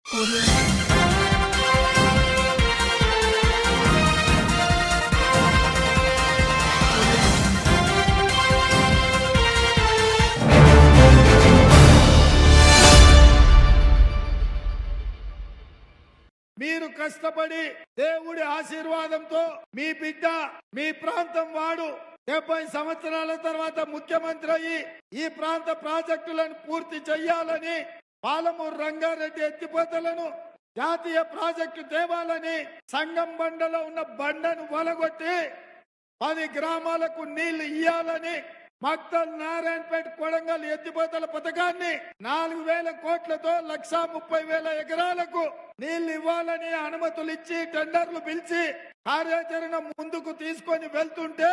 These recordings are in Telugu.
మీరు కష్టపడి దేవుడి ఆశీర్వాదంతో మీ బిడ్డ మీ ప్రాంతం వాడు 70 సంవత్సరాల తర్వాత ముఖ్యమంత్రి అయ్యి ఈ ప్రాంత ప్రాజెక్టులను పూర్తి చేయాలని, పాలమూరు రంగారెడ్డి ఎత్తిపోతలను జాతీయ ప్రాజెక్టు తేవాలని, సంగం బండలో ఉన్న బండను వలగొట్టి 10 గ్రామాలకు నీళ్లు ఇయ్యాలని, మక్తల్ నారాయణపేట కొడంగల్ ఎత్తిపోతల పథకాన్ని 4,000 కోట్లతో 1,30,000 ఎకరాలకు నీళ్లు ఇవ్వాలని అనుమతులు ఇచ్చి టెండర్లు పిలిచి కార్యాచరణ ముందుకు తీసుకొని వెళ్తుంటే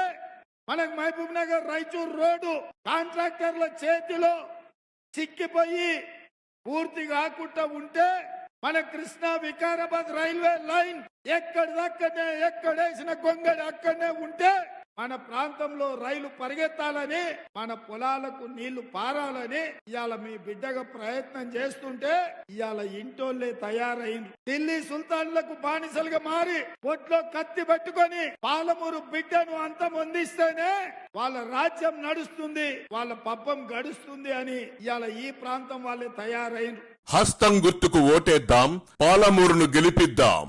మనకు మహబూబ్ నగర్ రాయచూర్ రోడ్డు కాంట్రాక్టర్ల చేతిలో చిక్కిపోయి పూర్తి కాకుండా ఉంటే మన కృష్ణా వికారాబాద్ రైల్వే లైన్ ఎక్కడిదక్కడనే ఎక్కడేసిన గొంగడి అక్కడనే ఉంటే మన ప్రాంతంలో రైలు పరిగెత్తాలని, మన పొలాలకు నీళ్లు పారాలని ఇవాళ మీ బిడ్డగా ప్రయత్నం చేస్తుంటే ఇవాళ ఇంటోళ్లే తయారైంది. ఢిల్లీ సుల్తాన్లకు బానిసలుగా మారి ఒట్లో కత్తి పెట్టుకొని పాలమూరు బిడ్డను అంతమొందిస్తేనే వాళ్ళ రాజ్యం నడుస్తుంది, వాళ్ళ పబ్బం గడుస్తుంది అని ఇవాళ ఈ ప్రాంతం వాళ్ళే తయారైంది. హస్తం గుర్తుకు ఓటేద్దాం, పాలమూరును గెలిపిద్దాం.